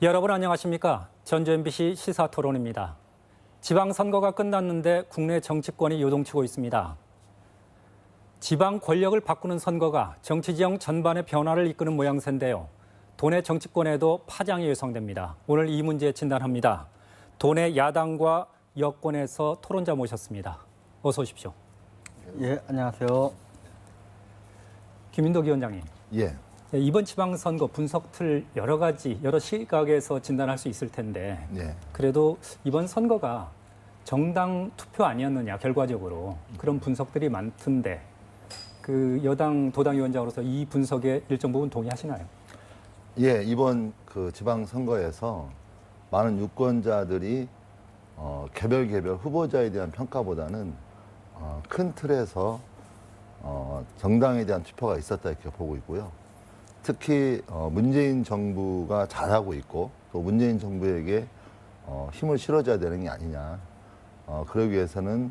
여러분 안녕하십니까? 전주 MBC 시사토론입니다. 지방선거가 끝났는데 국내 정치권이 요동치고 있습니다. 지방 권력을 바꾸는 선거가 정치 지형 전반의 변화를 이끄는 모양새인데요. 도내 정치권에도 파장이 예상됩니다. 오늘 이 문제 진단합니다. 도내 야당과 여권에서 토론자 모셨습니다. 어서 오십시오. 예, 안녕하세요. 김인덕 위원장님. 예. 이번 지방선거 분석틀 여러 시각에서 진단할 수 있을 텐데 예. 그래도 이번 선거가 정당 투표 아니었느냐 결과적으로 그런 분석들이 많던데 그 여당 도당위원장으로서 이 분석에 일정 부분 동의하시나요? 예, 이번 그 지방선거에서 많은 유권자들이 개별 후보자에 대한 평가보다는 큰 틀에서 정당에 대한 투표가 있었다 이렇게 보고 있고요. 특히 문재인 정부가 잘하고 있고 또 문재인 정부에게 힘을 실어줘야 되는 게 아니냐. 그러기 위해서는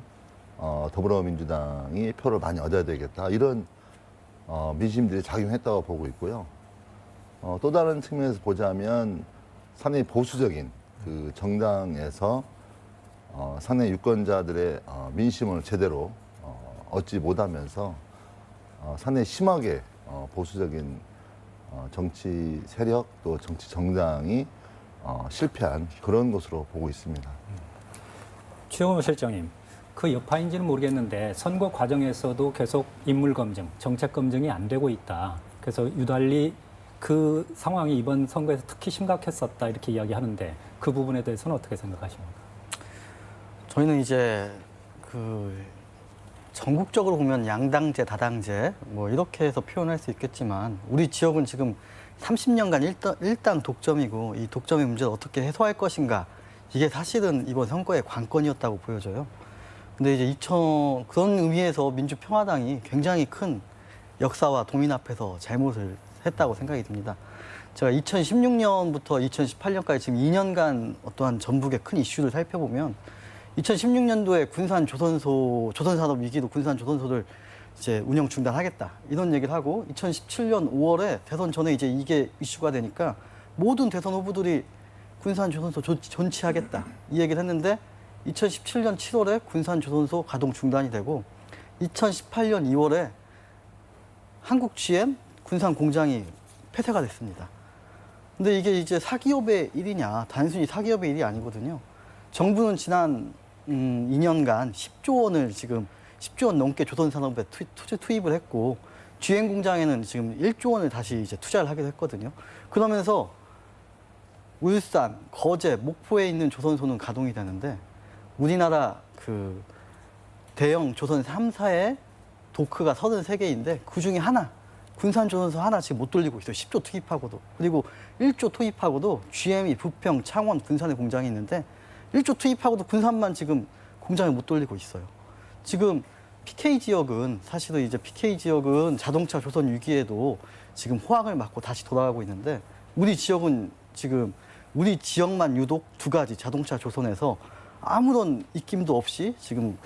더불어민주당이 표를 많이 얻어야 되겠다. 이런 민심들이 작용했다고 보고 있고요. 또 다른 측면에서 보자면 상당히 보수적인 그 정당에서 상당히 유권자들의 민심을 제대로 얻지 못하면서 상당히 심하게 보수적인 정치 세력 또 정치 정당이 실패한 그런 것으로 보고 있습니다. 최영호 실장님, 그 여파인지는 모르겠는데 선거 과정에서도 계속 인물 검증, 정책 검증이 안 되고 있다. 그래서 유달리 그 상황이 이번 선거에서 특히 심각했었다 이렇게 이야기하는데 그 부분에 대해서는 어떻게 생각하십니까? 저희는 이제 그 전국적으로 보면 양당제, 다당제 뭐 이렇게 해서 표현할 수 있겠지만 우리 지역은 지금 30년간 일당 독점이고 이 독점의 문제를 어떻게 해소할 것인가 이게 사실은 이번 선거의 관건이었다고 보여져요. 근데 이제 그런 의미에서 민주평화당이 굉장히 큰 역사와 도민 앞에서 잘못을 했다고 생각이 듭니다. 제가 2016년부터 2018년까지 지금 2년간 어떠한 전북의 큰 이슈를 살펴보면 2016년도에 군산 조선산업 위기도 군산 조선소를 이제 운영 중단하겠다 이런 얘기를 하고 2017년 5월에 대선 전에 이제 이게 이슈가 되니까 모든 대선 후보들이 군산 조선소 존치하겠다 이 얘기를 했는데 2017년 7월에 군산 조선소 가동 중단이 되고 2018년 2월에 한국 GM 군산 공장이 폐쇄가 됐습니다. 근데 이게 이제 사기업의 일이냐? 단순히 사기업의 일이 아니거든요. 정부는 지난 2년간 10조 원 넘게 조선산업에 투입을 했고 GM 공장에는 지금 1조 원을 다시 이제 투자를 하기도 했거든요. 그러면서 울산, 거제, 목포에 있는 조선소는 가동이 되는데 우리나라 그 대형 조선 3사의 도크가 33개인데 그중에 하나 군산 조선소 하나 지금 못 돌리고 있어요. 10조 투입하고도. 그리고 1조 투입하고도 GM이 부평, 창원, 군산에 공장이 있는데 1조 투입하고도 군산만 지금 공장을 못 돌리고 있어요. 지금 PK 지역은 사실은 이제 PK 지역은 자동차 조선 위기에도 지금 호황을 맞고 다시 돌아가고 있는데 우리 지역은 지금 우리 지역만 유독 두 가지 자동차 조선에서 아무런 입김도 없이 지금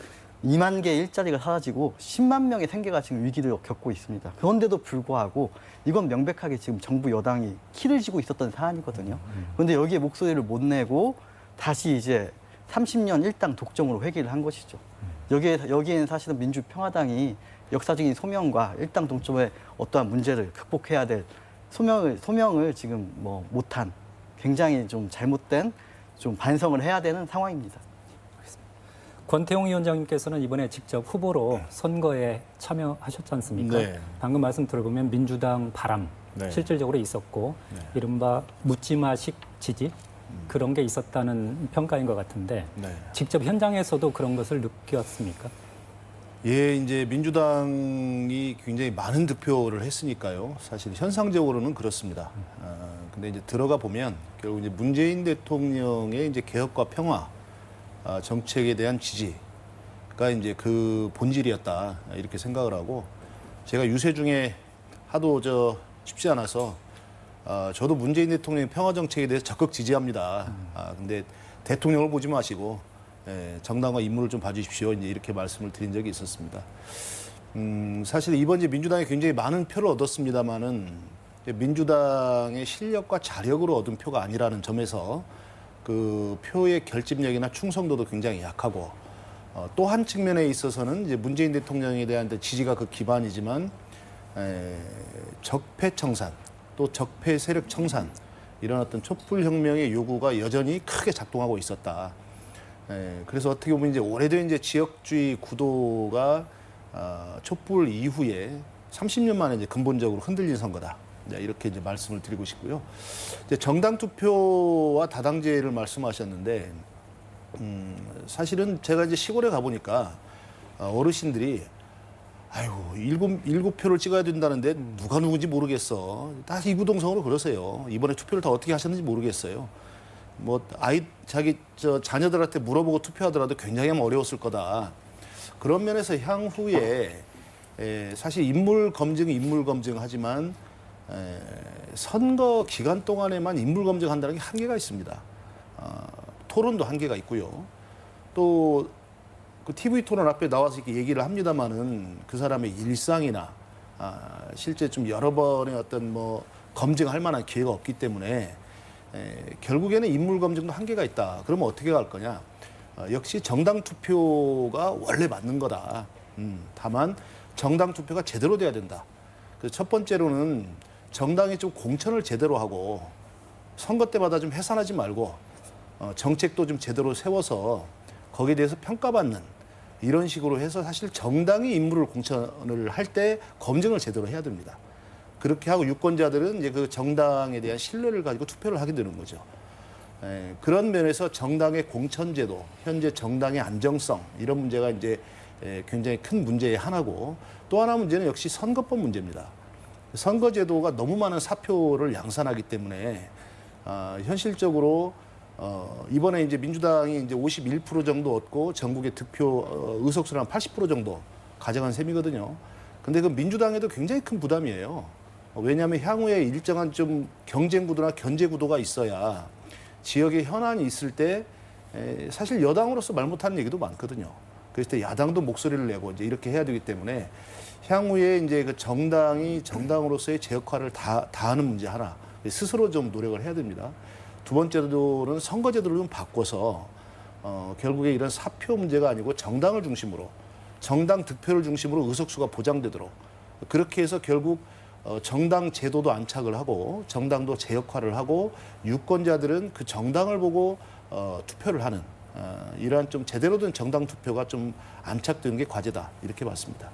2만 개의 일자리가 사라지고 10만 명의 생계가 지금 위기를 겪고 있습니다. 그런데도 불구하고 이건 명백하게 지금 정부 여당이 키를 쥐고 있었던 사안이거든요. 그런데 여기에 목소리를 못 내고 다시 이제 30년 일당 독점으로 회귀를 한 것이죠. 여기에는 사실은 민주평화당이 역사적인 소명과 일당 독점의 어떠한 문제를 극복해야 될 소명을 지금 뭐 못한 굉장히 좀 잘못된 좀 반성을 해야 되는 상황입니다. 권태용 위원장님께서는 이번에 직접 후보로 선거에 참여하셨지 않습니까? 네. 방금 말씀 들어보면 민주당 바람 네. 실질적으로 있었고 네. 이른바 묻지마식 지지 그런 게 있었다는 평가인 것 같은데 네. 직접 현장에서도 그런 것을 느꼈습니까? 예, 이제 민주당이 굉장히 많은 득표를 했으니까요. 사실 현상적으로는 그렇습니다. 근데 이제 들어가 보면 결국 이제 문재인 대통령의 이제 개혁과 평화 정책에 대한 지지가 이제 그 본질이었다 이렇게 생각을 하고 제가 유세 중에 하도 쉽지 않아서 저도 문재인 대통령의 평화 정책에 대해서 적극 지지합니다. 근데 대통령을 보지 마시고 정당과 인물을 좀 봐주십시오. 이제 이렇게 말씀을 드린 적이 있었습니다. 사실 이번 이제 민주당이 굉장히 많은 표를 얻었습니다만은 이제 민주당의 실력과 자력으로 얻은 표가 아니라는 점에서 그 표의 결집력이나 충성도도 굉장히 약하고 또 한 측면에 있어서는 이제 문재인 대통령에 대한 지지가 그 기반이지만 적폐 청산 또 적폐 세력 청산 이런 어떤 촛불혁명의 요구가 여전히 크게 작동하고 있었다. 그래서 어떻게 보면 이제 오래된 이제 지역주의 구도가 촛불 이후에 30년 만에 이제 근본적으로 흔들린 선거다. 이렇게 이제 말씀을 드리고 싶고요. 이제 정당 투표와 다당제를 말씀하셨는데 사실은 제가 이제 시골에 가보니까 어르신들이 아유 일곱 표를 찍어야 된다는데 누가 누군지 모르겠어. 다 이구동성으로 그러세요. 이번에 투표를 다 어떻게 하셨는지 모르겠어요. 뭐 자기 자녀들한테 물어보고 투표하더라도 굉장히 어려웠을 거다. 그런 면에서 향후에 사실 인물 검증 하지만 선거 기간 동안에만 인물 검증한다는 게 한계가 있습니다. 토론도 한계가 있고요. 또 그 TV 토론 앞에 나와서 이렇게 얘기를 합니다만은 그 사람의 일상이나 실제 좀 여러 번의 어떤 뭐 검증할 만한 기회가 없기 때문에 결국에는 인물 검증도 한계가 있다. 그러면 어떻게 갈 거냐? 역시 정당 투표가 원래 맞는 거다. 다만 정당 투표가 제대로 돼야 된다. 그래서 첫 번째로는 정당이 좀 공천을 제대로 하고 선거 때마다 좀 해산하지 말고 정책도 좀 제대로 세워서 거기에 대해서 평가받는 이런 식으로 해서 사실 정당이 인물을 공천을 할 때 검증을 제대로 해야 됩니다. 그렇게 하고 유권자들은 이제 그 정당에 대한 신뢰를 가지고 투표를 하게 되는 거죠. 그런 면에서 정당의 공천제도, 현재 정당의 안정성 이런 문제가 이제 굉장히 큰 문제의 하나고 또 하나 문제는 역시 선거법 문제입니다. 선거제도가 너무 많은 사표를 양산하기 때문에 현실적으로 이번에 이제 민주당이 이제 51% 정도 얻고 전국의 득표 의석수는 한 80% 정도 가져간 셈이거든요. 근데 그 민주당에도 굉장히 큰 부담이에요. 왜냐하면 향후에 일정한 좀 경쟁 구도나 견제 구도가 있어야 지역에 현안이 있을 때 사실 여당으로서 말 못하는 얘기도 많거든요. 그랬을 때 야당도 목소리를 내고 이제 이렇게 해야 되기 때문에 향후에 이제 그 정당이 정당으로서의 제 역할을 다하는 문제 하나 스스로 좀 노력을 해야 됩니다. 두 번째로는 선거제도를 좀 바꿔서 결국에 이런 사표 문제가 아니고 정당을 중심으로 정당 득표를 중심으로 의석수가 보장되도록 그렇게 해서 결국 정당 제도도 안착을 하고 정당도 제 역할을 하고 유권자들은 그 정당을 보고 투표를 하는 이러한 좀 제대로 된 정당 투표가 좀 안착되는 게 과제다 이렇게 봤습니다.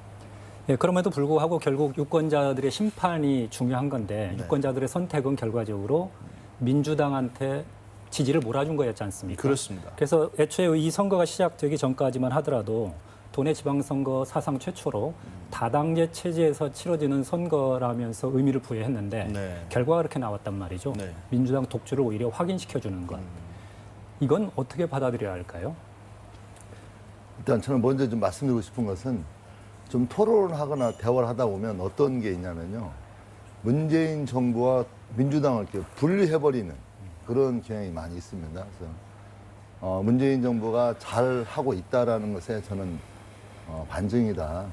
예, 그럼에도 불구하고 결국 유권자들의 심판이 중요한 건데 네. 유권자들의 선택은 결과적으로 민주당한테 지지를 몰아준 거였지 않습니까? 그렇습니다. 그래서 애초에 이 선거가 시작되기 전까지만 하더라도 도내 지방선거 사상 최초로 다당제 체제에서 치러지는 선거라면서 의미를 부여했는데 네. 결과가 그렇게 나왔단 말이죠. 네. 민주당 독주를 오히려 확인시켜주는 것. 이건 어떻게 받아들여야 할까요? 일단 저는 먼저 좀 말씀드리고 싶은 것은 좀 토론을 하거나 대화를 하다 보면 어떤 게 있냐면요. 문재인 정부와 민주당을 이렇게 분리해버리는 그런 경향이 많이 있습니다. 그래서 문재인 정부가 잘 하고 있다라는 것에 저는 반증이다.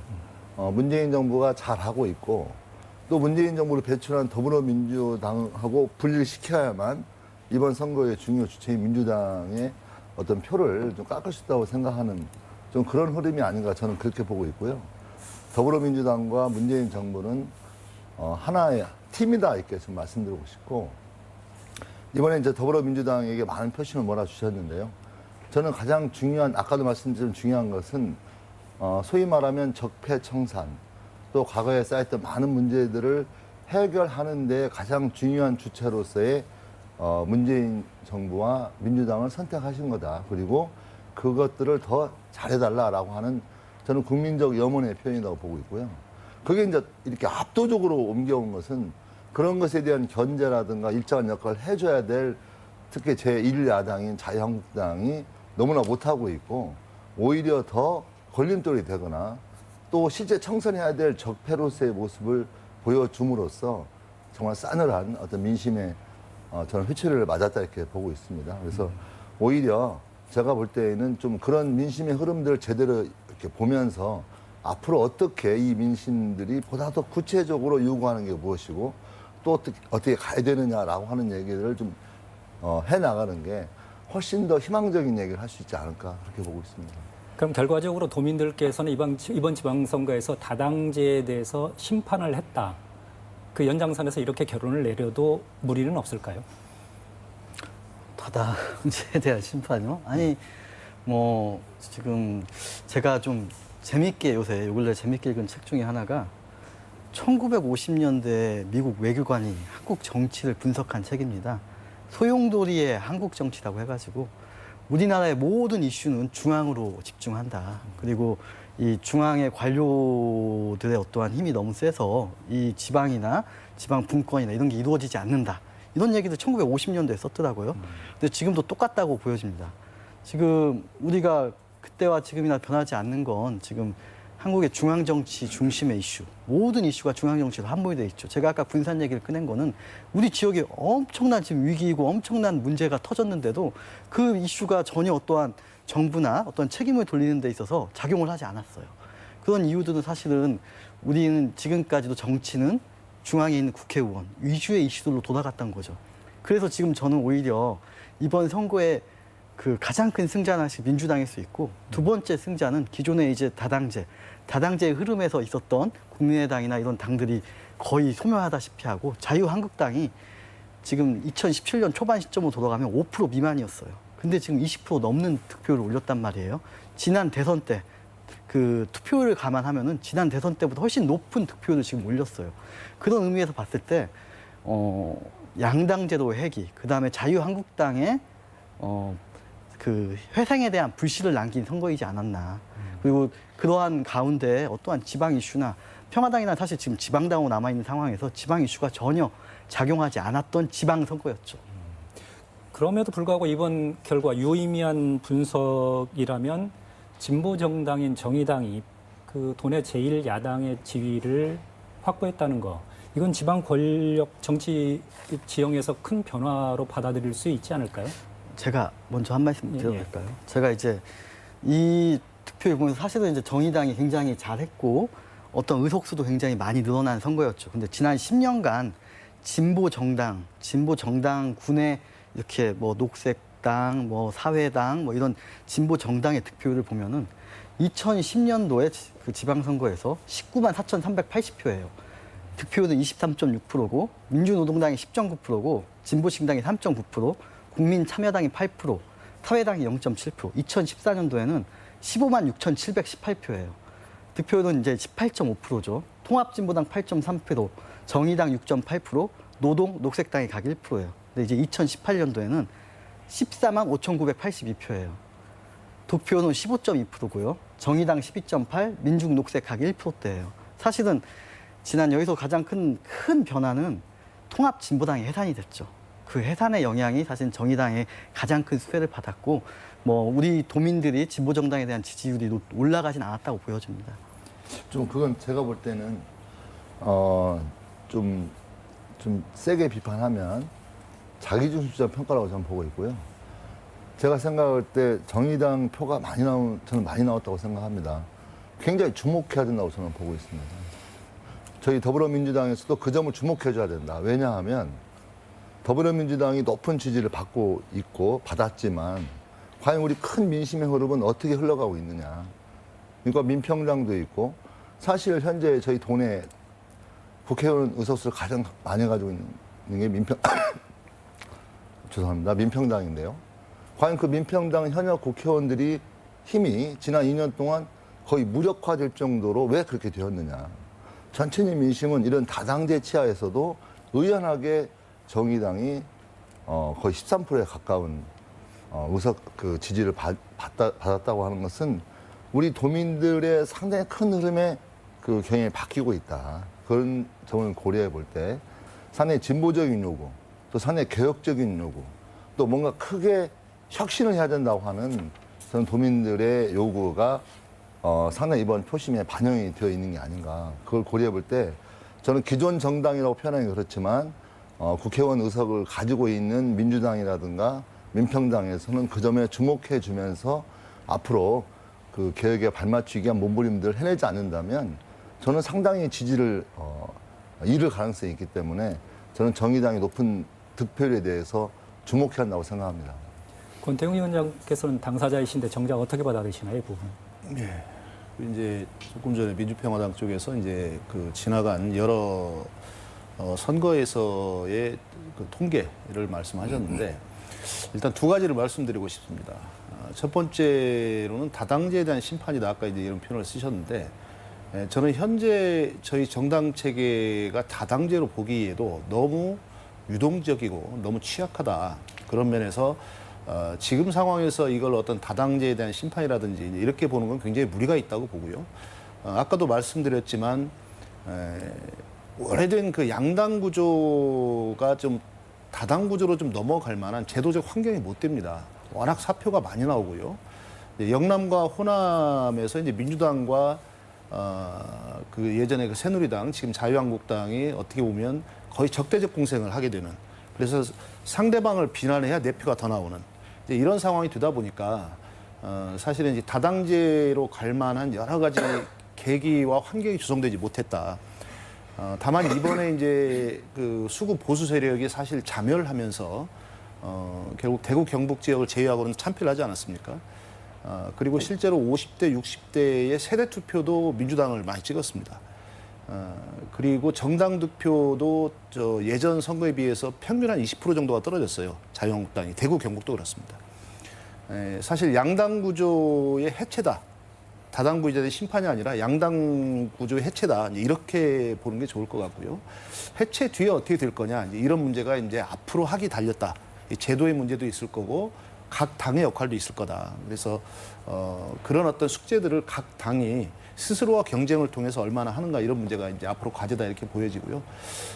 문재인 정부가 잘 하고 있고 또 문재인 정부를 배출한 더불어민주당하고 분리를 시켜야만 이번 선거의 중요 주체인 민주당의 어떤 표를 좀 깎을 수 있다고 생각하는 좀 그런 흐름이 아닌가 저는 그렇게 보고 있고요. 더불어민주당과 문재인 정부는 하나의 팀이다 이렇게 좀 말씀드리고 싶고 이번에 이제 더불어민주당에게 많은 표심을 몰아주셨는데요. 저는 가장 중요한 아까도 말씀드린 중요한 것은 소위 말하면 적폐 청산 또 과거에 쌓였던 많은 문제들을 해결하는 데 가장 중요한 주체로서의 문재인 정부와 민주당을 선택하신 거다. 그리고 그것들을 더 잘해달라라고 하는 저는 국민적 염원의 표현이라고 보고 있고요. 그게 이제 이렇게 압도적으로 옮겨온 것은 그런 것에 대한 견제라든가 일정한 역할을 해줘야 될 특히 제1야당인 자유한국당이 너무나 못하고 있고 오히려 더 걸림돌이 되거나 또 실제 청산해야 될 적폐로서의 모습을 보여줌으로써 정말 싸늘한 어떤 민심의 저는 회초리를 맞았다 이렇게 보고 있습니다. 그래서 오히려 제가 볼 때에는 좀 그런 민심의 흐름들을 제대로 이렇게 보면서 앞으로 어떻게 이 민심들이 보다 더 구체적으로 요구하는 게 무엇이고 또 어떻게 가야 되느냐라고 하는 얘기를 좀 해나가는 게 훨씬 더 희망적인 얘기를 할 수 있지 않을까 그렇게 보고 있습니다. 그럼 결과적으로 도민들께서는 이번 지방선거에서 다당제에 대해서 심판을 했다. 그 연장선에서 이렇게 결론을 내려도 무리는 없을까요? 다당제에 대한 심판이요? 아니 뭐 지금 제가 좀 재밌게 요새 요 근래 재밌게 읽은 책 중에 하나가 1950년대 미국 외교관이 한국 정치를 분석한 책입니다. 소용돌이의 한국 정치라고 해가지고 우리나라의 모든 이슈는 중앙으로 집중한다. 그리고 이 중앙의 관료들의 어떠한 힘이 너무 세서 이 지방이나 지방 분권이나 이런 게 이루어지지 않는다. 이런 얘기도 1950년대에 썼더라고요. 근데 지금도 똑같다고 보여집니다. 지금 우리가 그때와 지금이나 변하지 않는 건 지금 한국의 중앙정치 중심의 이슈, 모든 이슈가 중앙정치로 함몰이 돼 있죠. 제가 아까 군산 얘기를 꺼낸 거는 우리 지역에 엄청난 지금 위기이고 엄청난 문제가 터졌는데도 그 이슈가 전혀 어떠한 정부나 어떤 책임을 돌리는 데 있어서 작용을 하지 않았어요. 그런 이유들은 사실은 우리는 지금까지도 정치는 중앙에 있는 국회의원 위주의 이슈들로 돌아갔던 거죠. 그래서 지금 저는 오히려 이번 선거에 그 가장 큰 승자는 사실 민주당일 수 있고 두 번째 승자는 기존의 이제 다당제의 흐름에서 있었던 국민의당이나 이런 당들이 거의 소멸하다시피 하고 자유한국당이 지금 2017년 초반 시점으로 돌아가면 5% 미만이었어요. 근데 지금 20% 넘는 득표를 올렸단 말이에요. 지난 대선 때 그 투표율을 감안하면은 지난 대선 때보다 훨씬 높은 득표율을 지금 올렸어요. 그런 의미에서 봤을 때 양당제도 회귀, 그다음에 자유한국당의 그 회생에 대한 불씨를 남긴 선거이지 않았나. 그리고 그러한 가운데 어떠한 지방 이슈나 평화당이나 사실 지금 지방당으로 남아있는 상황에서 지방 이슈가 전혀 작용하지 않았던 지방 선거였죠. 그럼에도 불구하고 이번 결과 유의미한 분석이라면 진보 정당인 정의당이 그 도내 제1야당의 지위를 확보했다는 거. 이건 지방 권력 정치 지형에서 큰 변화로 받아들일 수 있지 않을까요? 제가 먼저 한 말씀 드려도 예. 될까요? 제가 이제 이 득표를 보면서 사실은 이제 정의당이 굉장히 잘했고 어떤 의석수도 굉장히 많이 늘어난 선거였죠. 근데 지난 10년간 진보 정당 군의 이렇게 뭐 녹색당, 뭐 사회당, 뭐 이런 진보 정당의 득표율을 보면은 2010년도에 그 지방선거에서 19만 4,380표예요. 득표율은 23.6%고 민주노동당이 10.9%고 진보신당이 3.9%, 국민참여당이 8%, 사회당이 0.7%. 2014년도에는 15만 6,718표예요. 득표율은 이제 18.5%죠. 통합진보당 8.3%, 정의당 6.8%, 녹색당이 각 1%예요. 근데 이제 2018년도에는 14만 5,982표예요. 득표율은 15.2%고요. 정의당 12.8, 민중 녹색 각 1%대예요. 사실은 지난 여기서 가장 큰 변화는 통합진보당이 해산이 됐죠. 그 해산의 영향이 사실 정의당의 가장 큰 수혜를 받았고, 뭐 우리 도민들이 진보 정당에 대한 지지율이 올라가진 않았다고 보여집니다. 좀 그건 제가 볼 때는 좀 세게 비판하면 자기중심적 평가라고 저는 보고 있고요. 제가 생각할 때 정의당 표가 저는 많이 나왔다고 생각합니다. 굉장히 주목해야 된다고 저는 보고 있습니다. 저희 더불어민주당에서도 그 점을 주목해줘야 된다. 왜냐하면 더불어민주당이 높은 지지를 받고 있고 받았지만 과연 우리 큰 민심의 흐름은 어떻게 흘러가고 있느냐. 그러니까 민평당도 있고 사실 현재 저희 도내 국회의원 의석수를 가장 많이 가지고 있는 게 민평당인데요. 과연 그 민평당 현역 국회의원들이 힘이 지난 2년 동안 거의 무력화될 정도로 왜 그렇게 되었느냐. 전체의 민심은 이런 다당제 치하에서도 의연하게 정의당이 거의 13%에 가까운 의석 그 지지를 받았다고 하는 것은 우리 도민들의 상당히 큰 흐름에 그 경향이 바뀌고 있다. 그런 점을 고려해 볼 때 상당히 진보적인 요구, 또 상당히 개혁적인 요구, 또 뭔가 크게 혁신을 해야 된다고 하는 저는 도민들의 요구가 상당히 이번 표심에 반영이 되어 있는 게 아닌가. 그걸 고려해 볼 때 저는 기존 정당이라고 표현하기 그렇지만 국회의원 의석을 가지고 있는 민주당이라든가 민평당에서는 그 점에 주목해 주면서 앞으로 그 개혁에 발맞추기 위한 몸부림들을 해내지 않는다면 저는 상당히 지지를 잃을 가능성이 있기 때문에 저는 정의당의 높은 득표율에 대해서 주목해야 한다고 생각합니다. 권태웅 위원장께서는 당사자이신데 정작 어떻게 받아들이시나요, 이 부분? 예. 이제 조금 전에 민주평화당 쪽에서 이제 그 지나간 여러 선거에서의 그 통계를 말씀하셨는데 일단 두 가지를 말씀드리고 싶습니다. 첫 번째로는 다당제에 대한 심판이다. 아까 이제 이런 표현을 쓰셨는데 저는 현재 저희 정당 체계가 다당제로 보기에도 너무 유동적이고 너무 취약하다. 그런 면에서 지금 상황에서 이걸 어떤 다당제에 대한 심판이라든지 이렇게 보는 건 굉장히 무리가 있다고 보고요. 아까도 말씀드렸지만 오래된 그 양당 구조가 좀 다당 구조로 좀 넘어갈 만한 제도적 환경이 못 됩니다. 워낙 사표가 많이 나오고요. 영남과 호남에서 이제 민주당과 그 예전에 그 새누리당, 지금 자유한국당이 어떻게 보면 거의 적대적 공생을 하게 되는. 그래서 상대방을 비난해야 내 표가 더 나오는 이제 이런 상황이 되다 보니까 사실은 이제 다당제로 갈 만한 여러 가지 계기와 환경이 조성되지 못했다. 다만 이번에 이제 그 수구 보수 세력이 사실 자멸하면서 결국 대구 경북 지역을 제외하고는 참패를 하지 않았습니까? 그리고 실제로 50대, 60대의 세대 투표도 민주당을 많이 찍었습니다. 그리고 정당 득표도 저 예전 선거에 비해서 평균 한 20% 정도가 떨어졌어요. 자유한국당이. 대구 경북도 그렇습니다. 사실 양당 구조의 해체다. 다당 구조의 심판이 아니라 양당 구조의 해체다. 이렇게 보는 게 좋을 것 같고요. 해체 뒤에 어떻게 될 거냐. 이런 문제가 이제 앞으로 하기 달렸다. 제도의 문제도 있을 거고 각 당의 역할도 있을 거다. 그래서 그런 어떤 숙제들을 각 당이 스스로와 경쟁을 통해서 얼마나 하는가 이런 문제가 이제 앞으로 과제다 이렇게 보여지고요.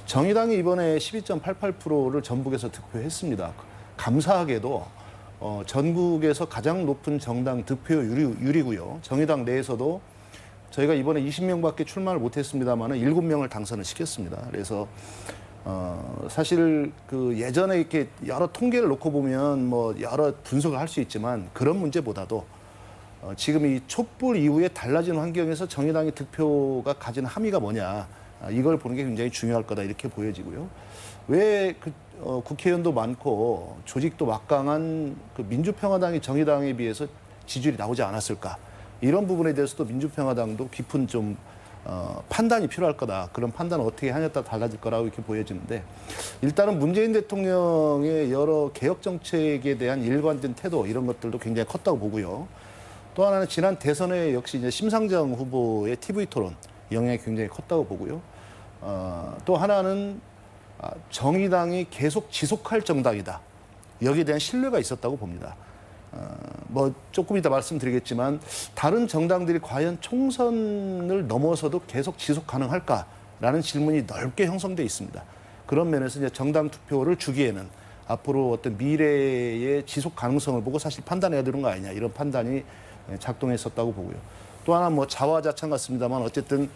정의당이 이번에 12.88%를 전북에서 득표했습니다. 감사하게도 전국에서 가장 높은 정당 득표율이고요. 정의당 내에서도 저희가 이번에 20명밖에 출마를 못했습니다만 7명을 당선을 시켰습니다. 그래서 사실 그 예전에 이렇게 여러 통계를 놓고 보면 뭐 여러 분석을 할 수 있지만 그런 문제보다도 지금 이 촛불 이후에 달라진 환경에서 정의당의 득표가 가진 함의가 뭐냐 이걸 보는 게 굉장히 중요할 거다 이렇게 보여지고요. 왜 국회의원도 많고 조직도 막강한 그 민주평화당이 정의당에 비해서 지지율이 나오지 않았을까 이런 부분에 대해서도 민주평화당도 깊은 좀 판단이 필요할 거다. 그런 판단을 어떻게 하냐에 따라 달라질 거라고 이렇게 보여지는데 일단은 문재인 대통령의 여러 개혁 정책에 대한 일관된 태도 이런 것들도 굉장히 컸다고 보고요. 또 하나는 지난 대선에 역시 이제 심상정 후보의 TV 토론 영향이 굉장히 컸다고 보고요. 또 하나는 정의당이 계속 지속할 정당이다. 여기에 대한 신뢰가 있었다고 봅니다. 뭐 조금 이따 말씀드리겠지만 다른 정당들이 과연 총선을 넘어서도 계속 지속 가능할까라는 질문이 넓게 형성돼 있습니다. 그런 면에서 이제 정당 투표를 주기에는 앞으로 어떤 미래의 지속 가능성을 보고 사실 판단해야 되는 거 아니냐 이런 판단이 작동했었다고 보고요. 또 하나 뭐 자화자찬 같습니다만 어쨌든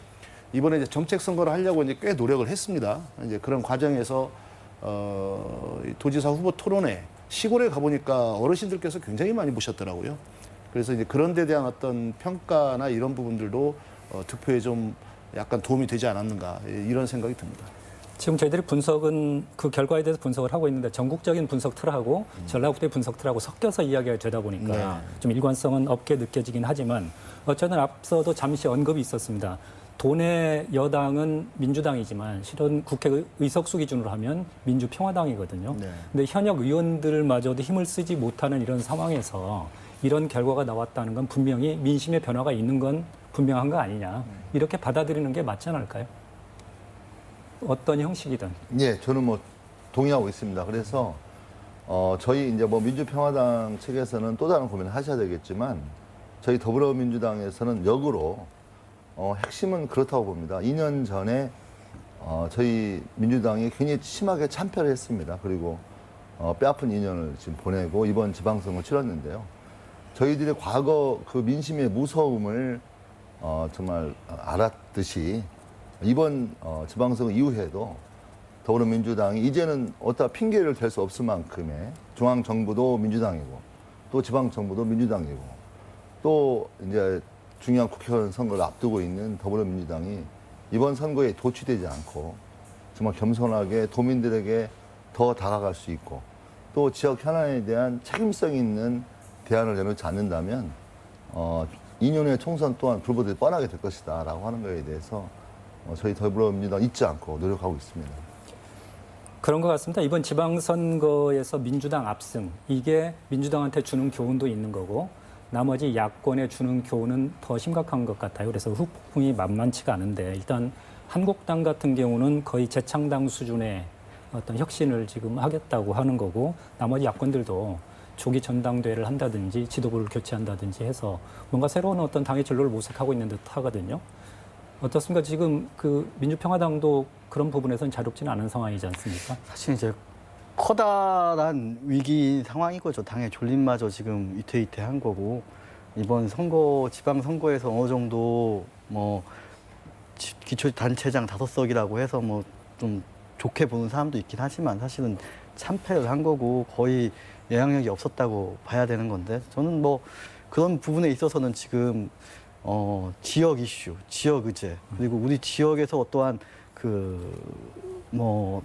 이번에 이제 정책 선거를 하려고 이제 꽤 노력을 했습니다. 이제 그런 과정에서 도지사 후보 토론회 시골에 가보니까 어르신들께서 굉장히 많이 보셨더라고요. 그래서 이제 그런 데 대한 어떤 평가나 이런 부분들도 득표에 좀 약간 도움이 되지 않았는가 이런 생각이 듭니다. 지금 저희들이 분석은 그 결과에 대해서 분석을 하고 있는데 전국적인 분석 틀하고 전라북도의 분석 틀하고 섞여서 이야기가 되다 보니까 좀 일관성은 없게 느껴지긴 하지만 어쨌든 앞서도 잠시 언급이 있었습니다. 도내 여당은 민주당이지만 실은 국회 의석수 기준으로 하면 민주평화당이거든요. 근데 현역 의원들마저도 힘을 쓰지 못하는 이런 상황에서 이런 결과가 나왔다는 건 분명히 민심의 변화가 있는 건 분명한 거 아니냐. 이렇게 받아들이는 게 맞지 않을까요? 어떤 형식이든. 예, 저는 뭐 동의하고 있습니다. 그래서 저희 이제 뭐 민주평화당 측에서는 또 다른 고민을 하셔야 되겠지만 저희 더불어민주당에서는 역으로 핵심은 그렇다고 봅니다. 2년 전에 저희 민주당이 굉장히 심하게 참패를 했습니다. 그리고 뼈아픈 2년을 지금 보내고 이번 지방선거를 치렀는데요. 저희들의 과거 그 민심의 무서움을 정말 알았듯이 이번 지방선거 이후에도 더불어민주당이 이제는 어디다 핑계를 댈 수 없을 만큼의 중앙정부도 민주당이고 또 지방정부도 민주당이고 또 이제 중요한 국회의원 선거를 앞두고 있는 더불어민주당이 이번 선거에 도취되지 않고 정말 겸손하게 도민들에게 더 다가갈 수 있고 또 지역 현안에 대한 책임성 있는 대안을 내놓지 않는다면 2년 후에 총선 또한 불보듯 뻔하게 될 것이다라고 하는 것에 대해서 저희 더불어민주당 잊지 않고 노력하고 있습니다. 그런 것 같습니다. 이번 지방선거에서 민주당 압승, 이게 민주당한테 주는 교훈도 있는 거고 나머지 야권에 주는 교훈은 더 심각한 것 같아요. 그래서 후폭풍이 만만치가 않은데 일단 한국당 같은 경우는 거의 재창당 수준의 어떤 혁신을 지금 하겠다고 하는 거고 나머지 야권들도 조기 전당대회를 한다든지 지도부를 교체한다든지 해서 뭔가 새로운 어떤 당의 진로를 모색하고 있는 듯 하거든요. 어떻습니까? 지금 그 민주평화당도 그런 부분에서는 자유롭지는 않은 상황이지 않습니까? 사실 이제 커다란 위기 상황인 거죠. 당의 존립마저 지금 위태위태한 거고 이번 선거 지방선거에서 어느 정도 뭐 기초단체장 5석이라고 해서 뭐 좀 좋게 보는 사람도 있긴 하지만 사실은 참패를 한 거고 거의 영향력이 없었다고 봐야 되는 건데 저는 뭐 그런 부분에 있어서는 지금 지역 이슈, 지역 의제 그리고 우리 지역에서 어떠한 뭐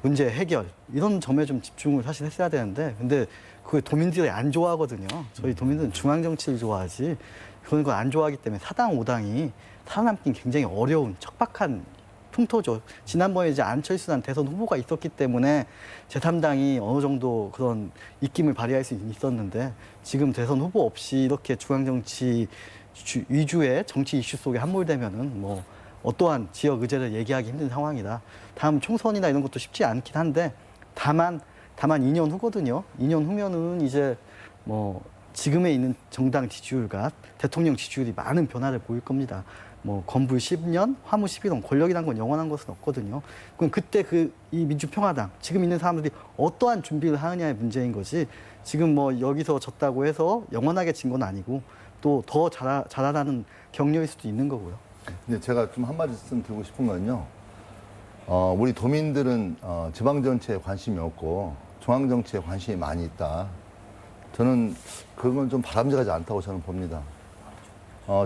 문제 해결 이런 점에 좀 집중을 사실 했어야 되는데 근데 그걸 도민들이 안 좋아하거든요. 저희 도민들은 중앙 정치를 좋아하지 그런 걸 안 좋아하기 때문에 사당 5당이 살아남긴 굉장히 어려운 척박한 풍토죠. 지난번에 이제 안철수란 대선 후보가 있었기 때문에 제3당이 어느 정도 그런 입김을 발휘할 수 있었는데 지금 대선 후보 없이 이렇게 중앙 정치 위주의 정치 이슈 속에 함몰되면은 뭐 어떠한 지역 의제를 얘기하기 힘든 상황이다. 다음 총선이나 이런 것도 쉽지 않긴 한데 다만 2년 후거든요. 2년 후면은 이제 뭐 지금에 있는 정당 지지율과 대통령 지지율이 많은 변화를 보일 겁니다. 뭐 건불 10년, 화무 11원, 권력이란 건 영원한 것은 없거든요. 그럼 그때 이 민주평화당 지금 있는 사람들이 어떠한 준비를 하느냐의 문제인 거지. 지금 뭐 여기서 졌다고 해서 영원하게 진 건 아니고 또 더 잘하라는 격려일 수도 있는 거고요. 근데 제가 좀 한 말씀 드리고 싶은 건요. 우리 도민들은 지방 정치에 관심이 없고 중앙 정치에 관심이 많이 있다. 저는 그건 좀 바람직하지 않다고 저는 봅니다.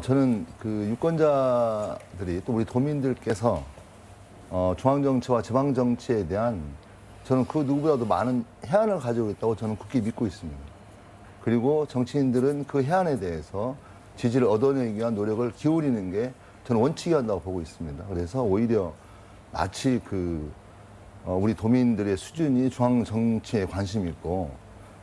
저는 그 유권자들이 또 우리 도민들께서 중앙 정치와 지방 정치에 대한 저는 그 누구보다도 많은 해안을 가지고 있다고 저는 굳게 믿고 있습니다. 그리고 정치인들은 그 해안에 대해서 지지를 얻어내기 위한 노력을 기울이는 게 저는 원칙이 한다고 보고 있습니다. 그래서 오히려 마치 우리 도민들의 수준이 중앙 정치에 관심이 있고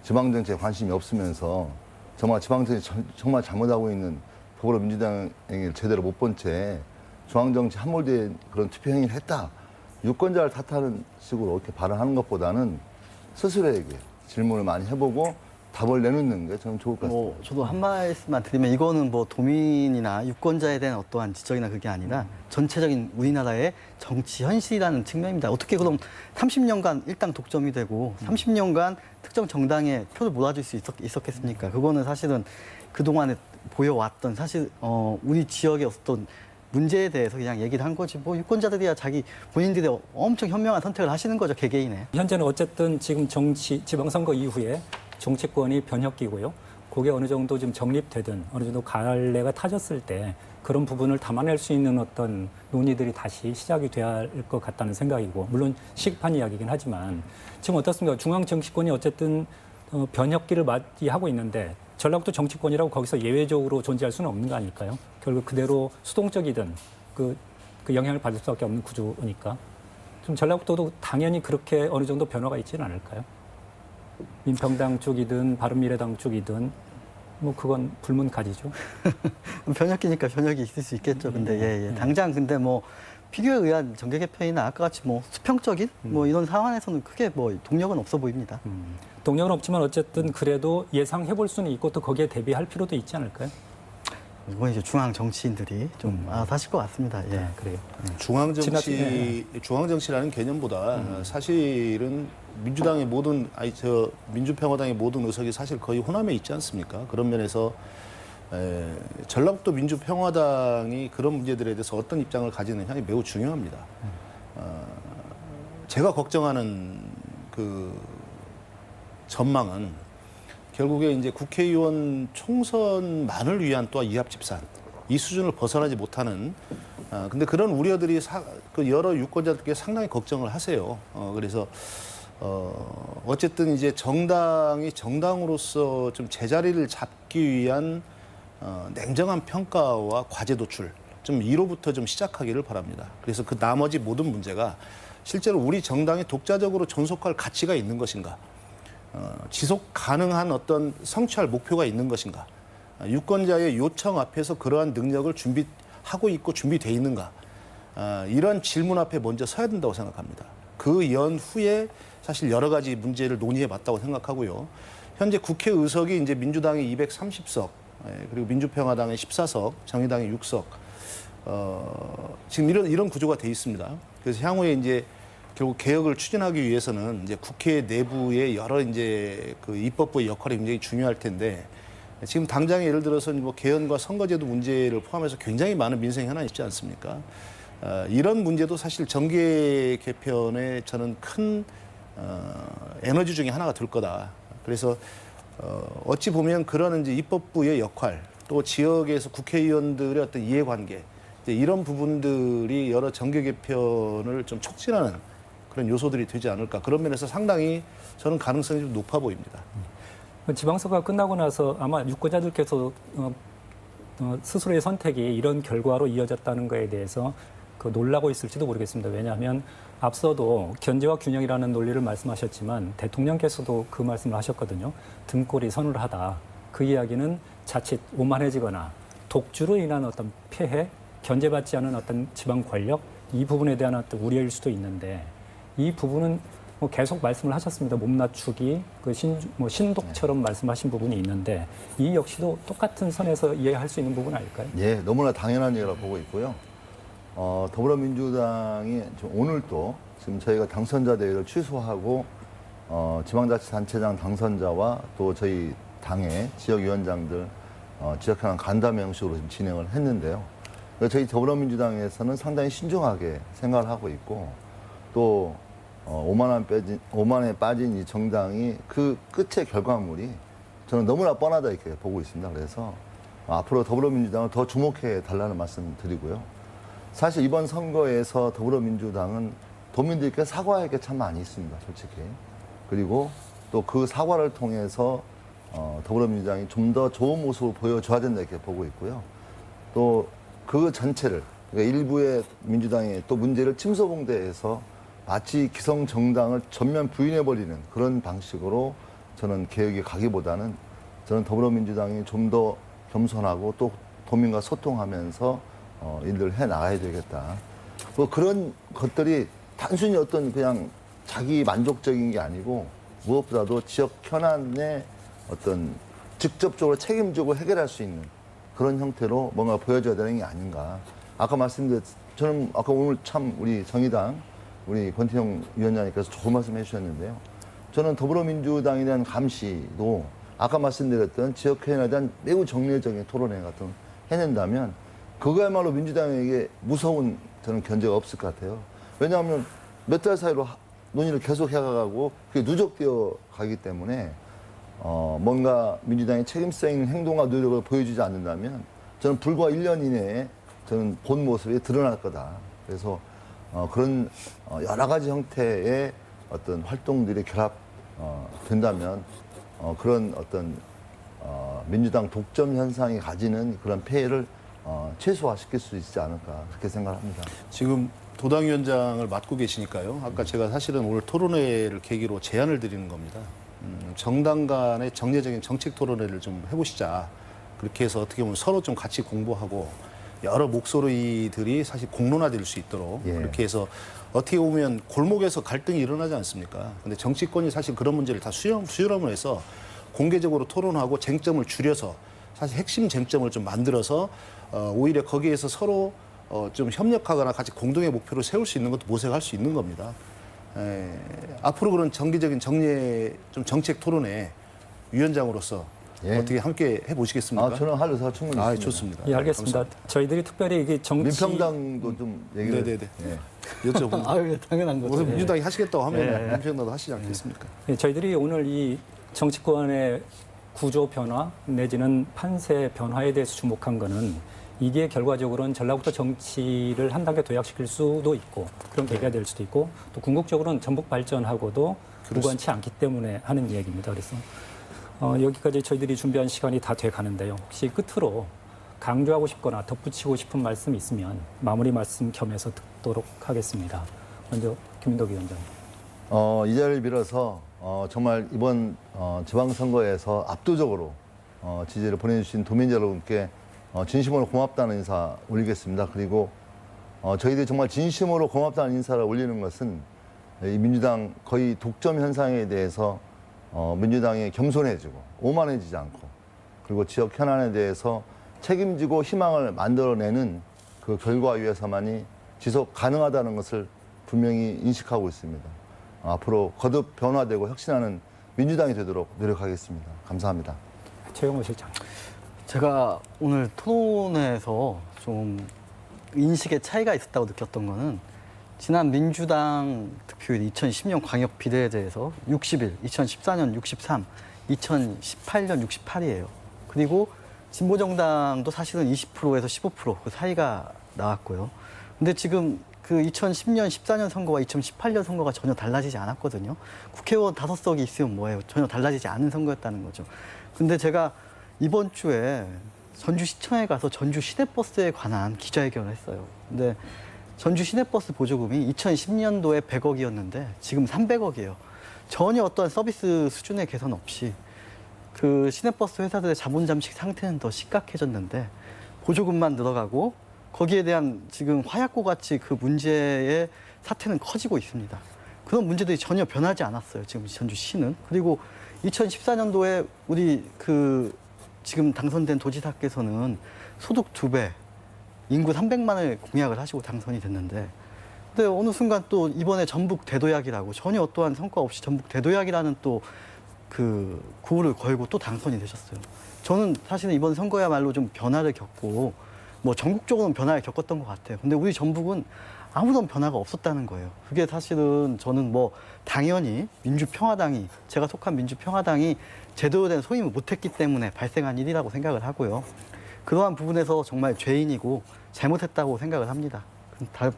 지방 정치에 관심이 없으면서 정말 지방 정치 정말 잘못하고 있는 더불어민주당을 제대로 못 본 채 중앙 정치 함몰된 그런 투표 행위를 했다. 유권자를 탓하는 식으로 이렇게 발언하는 것보다는 스스로에게 질문을 많이 해보고 답을 내놓는 게 저는 좋을 것 같습니다. 저도 한 말씀만 드리면 이거는 뭐 도민이나 유권자에 대한 어떠한 지적이나 그게 아니라 전체적인 우리나라의 정치 현실이라는 측면입니다. 어떻게 그럼 30년간 일당 독점이 되고 30년간 특정 정당에 표를 몰아줄 수 있었겠습니까? 그거는 사실은 그동안에 보여왔던 사실 우리 지역의 어떤 문제에 대해서 그냥 얘기를 한 거지 뭐 유권자들이야 본인들이 엄청 현명한 선택을 하시는 거죠, 개개인의. 현재는 어쨌든 지금 지방선거 이후에 정치권이 변혁기고요. 그게 어느 정도 좀 정립되든 어느 정도 갈래가 타졌을 때 그런 부분을 담아낼 수 있는 어떤 논의들이 다시 시작이 돼야 할 것 같다는 생각이고 물론 시급한 이야기이긴 하지만 지금 어떻습니까? 중앙 정치권이 어쨌든 변혁기를 맞이하고 있는데 전라북도 정치권이라고 거기서 예외적으로 존재할 수는 없는 거 아닐까요? 결국 그대로 수동적이든 그 영향을 받을 수밖에 없는 구조니까 좀 전라북도도 당연히 그렇게 어느 정도 변화가 있지는 않을까요? 민평당 쪽이든 바른미래당 쪽이든 뭐 그건 불문가지죠. 변혁기니까 변혁이 있을 수 있겠죠. 근데 당장 근데 뭐 필요에 의한 정계 개편이나 아까 같이 뭐 수평적인 뭐 이런 상황에서는 크게 뭐 동력은 없어 보입니다. 동력은 없지만 어쨌든 그래도 예상해 볼 수는 있고 또 거기에 대비할 필요도 있지 않을까요? 이건 이제 중앙 정치인들이 좀 알아서 하실 것 같습니다. 예. 그래요. 중앙 정치라는 개념보다 사실은 민주당의 민주평화당의 모든 의석이 사실 거의 호남에 있지 않습니까? 그런 면에서 전라북도 민주평화당이 그런 문제들에 대해서 어떤 입장을 가지느냐가 매우 중요합니다. 제가 걱정하는 전망은 결국에 이제 국회의원 총선만을 위한 또 이합집산 이 수준을 벗어나지 못하는 근데 그런 우려들이 그 여러 유권자들께 상당히 걱정을 하세요. 그래서 어쨌든 이제 정당이 정당으로서 좀 제자리를 잡기 위한 냉정한 평가와 과제 도출 좀 이로부터 좀 시작하기를 바랍니다. 그래서 그 나머지 모든 문제가 실제로 우리 정당이 독자적으로 존속할 가치가 있는 것인가, 지속 가능한 어떤 성취할 목표가 있는 것인가, 유권자의 요청 앞에서 그러한 능력을 준비하고 있고 준비돼 있는가, 이런 질문 앞에 먼저 서야 된다고 생각합니다. 그 연후에 사실 여러 가지 문제를 논의해봤다고 생각하고요. 현재 국회 의석이 이제 민주당이 230석, 그리고 민주평화당의 14석, 정의당의 6석, 지금 이런 구조가 돼 있습니다. 그래서 향후에 이제 결국 개혁을 추진하기 위해서는 이제 국회 내부의 여러 이제 그 입법부의 역할이 굉장히 중요할 텐데, 지금 당장 예를 들어서 뭐 개헌과 선거제도 문제를 포함해서 굉장히 많은 민생 현안이 있지 않습니까? 이런 문제도 사실 정계 개편에 저는 큰 에너지 중에 하나가 될 거다. 그래서 어찌 보면 그런 이제 입법부의 역할, 또 지역에서 국회의원들의 어떤 이해관계, 이제 이런 부분들이 여러 정계 개편을 좀 촉진하는 그런 요소들이 되지 않을까. 그런 면에서 상당히 저는 가능성이 좀 높아 보입니다. 지방선거가 끝나고 나서 아마 유권자들께서 스스로의 선택이 이런 결과로 이어졌다는 것에 대해서 놀라고 있을지도 모르겠습니다. 왜냐하면 앞서도 견제와 균형이라는 논리를 말씀하셨지만 대통령께서도 그 말씀을 하셨거든요. 등골이 서늘하다. 그 이야기는 자칫 오만해지거나 독주로 인한 어떤 폐해, 견제받지 않은 어떤 지방 권력, 이 부분에 대한 어떤 우려일 수도 있는데, 이 부분은 뭐 계속 말씀을 하셨습니다. 몸 낮추기, 신독처럼 말씀하신 부분이 있는데, 이 역시도 똑같은 선에서 이해할 수 있는 부분 아닐까요? 예, 너무나 당연한 얘기라고 보고 있고요. 더불어민주당이 오늘 또 지금 저희가 당선자 대회를 취소하고 지방자치단체장 당선자와 또 저희 당의 지역위원장들 지역현안 간담회 형식으로 지금 진행을 했는데요. 저희 더불어민주당에서는 상당히 신중하게 생각을 하고 있고, 또 오만에 빠진 이 정당이 그 끝의 결과물이 저는 너무나 뻔하다 이렇게 보고 있습니다. 그래서 앞으로 더불어민주당을 더 주목해 달라는 말씀 드리고요. 사실 이번 선거에서 더불어민주당은 도민들께 사과할 게 참 많이 있습니다, 솔직히. 그리고 또 그 사과를 통해서 더불어민주당이 좀 더 좋은 모습을 보여줘야 된다 이렇게 보고 있고요. 또 그 전체를, 그러니까 일부의 민주당의 또 문제를 침소봉대해서 마치 기성 정당을 전면 부인해버리는 그런 방식으로 저는 개혁이 가기보다는 저는 더불어민주당이 좀 더 겸손하고 또 도민과 소통하면서 일을 해 나가야 되겠다. 뭐 그런 것들이 단순히 어떤 그냥 자기 만족적인 게 아니고 무엇보다도 지역 현안에 어떤 직접적으로 책임지고 해결할 수 있는 그런 형태로 뭔가 보여줘야 되는 게 아닌가. 아까 말씀드렸, 저는 아까 오늘 참 우리 정의당 우리 권태형 위원장님께서 좋은 말씀 해주셨는데요. 저는 더불어민주당에 대한 감시도 아까 말씀드렸던 지역 현안에 대한 매우 정례적인 토론회 같은 해낸다면 그거야말로 민주당에게 무서운 저는 견제가 없을 것 같아요. 왜냐하면 몇 달 사이로 논의를 계속 해가고 그게 누적되어 가기 때문에 뭔가 민주당이 책임성 있는 행동과 노력을 보여주지 않는다면 저는 불과 1년 이내에 저는 본 모습이 드러날 거다. 그래서 그런 여러 가지 형태의 어떤 활동들이 된다면 그런 어떤 민주당 독점 현상이 가지는 그런 폐해를 최소화시킬 수 있지 않을까 그렇게 생각합니다. 지금 도당위원장을 맡고 계시니까요. 아까 제가 사실은 오늘 토론회를 계기로 제안을 드리는 겁니다. 정당 간의 정례적인 정책 토론회를 좀 해보시자. 그렇게 해서 어떻게 보면 서로 좀 같이 공부하고 여러 목소리들이 사실 공론화될 수 있도록 예. 그렇게 해서 어떻게 보면 골목에서 갈등이 일어나지 않습니까? 근데 정치권이 사실 그런 문제를 다 수렴을 해서 공개적으로 토론하고 쟁점을 줄여서 사실 핵심 쟁점을 좀 만들어서 오히려 거기에서 서로 좀 협력하거나 같이 공동의 목표를 세울 수 있는 것도 모색할 수 있는 겁니다. 앞으로 그런 정기적인 정책 토론회 위원장으로서 예. 어떻게 함께 해보시겠습니까? 저는 할 의사가 충분히 있습니다. 좋습니다. 예, 알겠습니다. 감사합니다. 저희들이 특별히 이게 정치 민평당도 좀 얘기를. 네네네. 예. 여쭤보면 아유, 당연한 거죠. 무슨 민주당이 하시겠다고 하면 예. 민평당도 하시지 않겠습니까? 예, 저희들이 오늘 이 정치권의 구조 변화 내지는 판세 변화에 대해서 주목한 것은 이게 결과적으로는 전라북도 정치를 한 단계 도약시킬 수도 있고 그런 계기가 될 수도 있고 또 궁극적으로는 전북 발전하고도 무관치 않기 때문에 하는 이야기입니다. 그래서 여기까지 저희들이 준비한 시간이 다 돼 가는데요. 혹시 끝으로 강조하고 싶거나 덧붙이고 싶은 말씀 있으면 마무리 말씀 겸해서 듣도록 하겠습니다. 먼저 김인덕 위원장님. 이 자리를 빌어서 정말 이번 지방선거에서 압도적으로 지지를 보내주신 도민 여러분께 진심으로 고맙다는 인사 올리겠습니다. 그리고 저희들이 정말 진심으로 고맙다는 인사를 올리는 것은 이 민주당 거의 독점 현상에 대해서 민주당이 겸손해지고 오만해지지 않고 그리고 지역 현안에 대해서 책임지고 희망을 만들어내는 그 결과에 의해서만이 지속 가능하다는 것을 분명히 인식하고 있습니다. 앞으로 거듭 변화되고 혁신하는 민주당이 되도록 노력하겠습니다. 감사합니다. 최영호 실장. 제가 오늘 토론에서 좀 인식의 차이가 있었다고 느꼈던 거는 지난 민주당 득표율 2010년 광역 비례대에서 61, 2014년 63, 2018년 68이에요. 그리고 진보정당도 사실은 20%에서 15%그 사이가 나왔고요. 근데 지금 그 2010년, 14년 선거와 2018년 선거가 전혀 달라지지 않았거든요. 국회의원 5석이 있으면 뭐예요? 전혀 달라지지 않은 선거였다는 거죠. 근데 제가 이번 주에 전주시청에 가서 전주 시내버스에 관한 기자회견을 했어요. 근데 전주 시내버스 보조금이 2010년도에 100억이었는데 지금 300억이에요. 전혀 어떠한 서비스 수준의 개선 없이 그 시내버스 회사들의 자본 잠식 상태는 더 심각해졌는데 보조금만 늘어가고 거기에 대한 지금 화약고 같이 그 문제의 사태는 커지고 있습니다. 그런 문제들이 전혀 변하지 않았어요. 지금 전주시는. 그리고 2014년도에 우리 그 지금 당선된 도지사께서는 소득 2배, 인구 300만을 공약을 하시고 당선이 됐는데 근데 어느 순간 또 이번에 전북 대도약이라고 전혀 어떠한 성과 없이 전북 대도약이라는 또 그 구호를 걸고 또 당선이 되셨어요. 저는 사실은 이번 선거야말로 좀 변화를 겪고 뭐 전국적으로는 변화를 겪었던 것 같아요. 근데 우리 전북은 아무런 변화가 없었다는 거예요. 그게 사실은 저는 뭐 당연히 민주평화당이 제가 속한 민주평화당이 제대로 된 소임을 못했기 때문에 발생한 일이라고 생각을 하고요. 그러한 부분에서 정말 죄인이고 잘못했다고 생각을 합니다.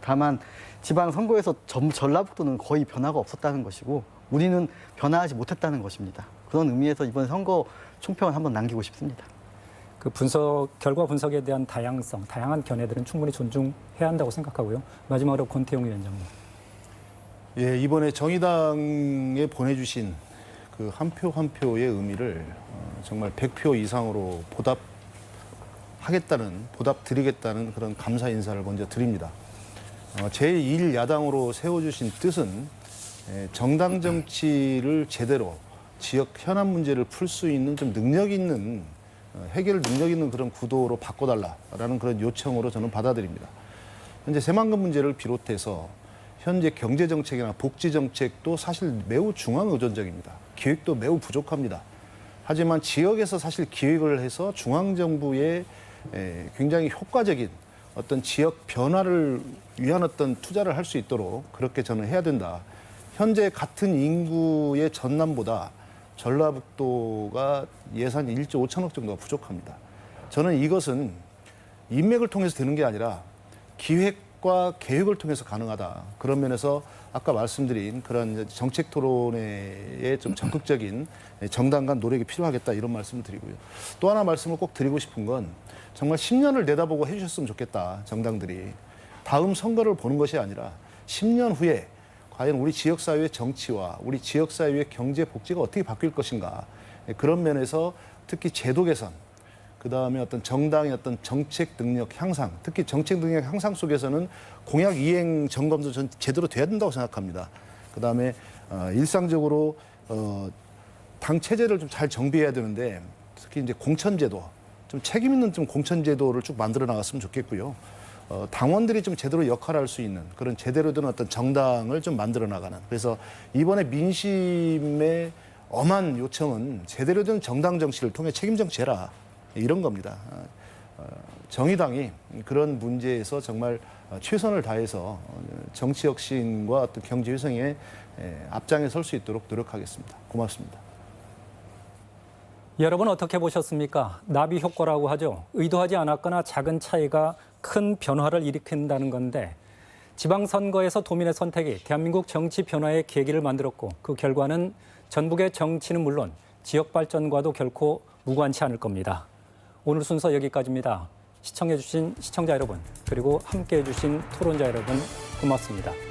다만 지방선거에서 전라북도는 거의 변화가 없었다는 것이고 우리는 변화하지 못했다는 것입니다. 그런 의미에서 이번 선거 총평을 한번 남기고 싶습니다. 그 결과 분석에 대한 다양성, 다양한 견해들은 충분히 존중해야 한다고 생각하고요. 마지막으로 권태용 위원장님. 예, 이번에 정의당에 보내주신 그 한 표 한 표의 의미를 정말 100표 이상으로 보답드리겠다는 그런 감사 인사를 먼저 드립니다. 제1야당으로 세워주신 뜻은 정당 정치를 제대로 지역 현안 문제를 풀 수 있는 좀 능력 있는 해결 능력 있는 그런 구도로 바꿔달라라는 그런 요청으로 저는 받아들입니다. 현재 새만금 문제를 비롯해서 현재 경제 정책이나 복지 정책도 사실 매우 중앙 의존적입니다. 기획도 매우 부족합니다. 하지만 지역에서 사실 기획을 해서 중앙 정부의 굉장히 효과적인 어떤 지역 변화를 위한 어떤 투자를 할 수 있도록 그렇게 저는 해야 된다. 현재 같은 인구의 전남보다 전라북도가 예산 1조 5천억 정도가 부족합니다. 저는 이것은 인맥을 통해서 되는 게 아니라 기획과 계획을 통해서 가능하다. 그런 면에서 아까 말씀드린 그런 정책 토론회에 좀 적극적인 정당 간 노력이 필요하겠다 이런 말씀을 드리고요. 또 하나 말씀을 꼭 드리고 싶은 건 정말 10년을 내다보고 해주셨으면 좋겠다. 정당들이. 다음 선거를 보는 것이 아니라 10년 후에 과연 우리 지역사회의 정치와 우리 지역사회의 경제 복지가 어떻게 바뀔 것인가. 그런 면에서 특히 제도 개선, 그다음에 어떤 정당의 어떤 정책 능력 향상, 특히 정책 능력 향상 속에서는 공약 이행 점검도 전 제대로 돼야 된다고 생각합니다. 그다음에 일상적으로 당 체제를 좀 잘 정비해야 되는데 특히 이제 공천제도, 좀 책임 있는 좀 공천제도를 쭉 만들어 나갔으면 좋겠고요. 당원들이 좀 제대로 역할을 할 수 있는 그런 제대로 된 어떤 정당을 좀 만들어 나가는. 그래서 이번에 민심의 엄한 요청은 제대로 된 정당 정치를 통해 책임 정치해라. 이런 겁니다. 정의당이 그런 문제에서 정말 최선을 다해서 정치 혁신과 어떤 경제 회생에 앞장에 설 수 있도록 노력하겠습니다. 고맙습니다. 여러분 어떻게 보셨습니까? 나비 효과라고 하죠. 의도하지 않았거나 작은 차이가 큰 변화를 일으킨다는 건데 지방선거에서 도민의 선택이 대한민국 정치 변화의 계기를 만들었고 그 결과는 전북의 정치는 물론 지역 발전과도 결코 무관치 않을 겁니다. 오늘 순서 여기까지입니다. 시청해주신 시청자 여러분 그리고 함께해주신 토론자 여러분 고맙습니다.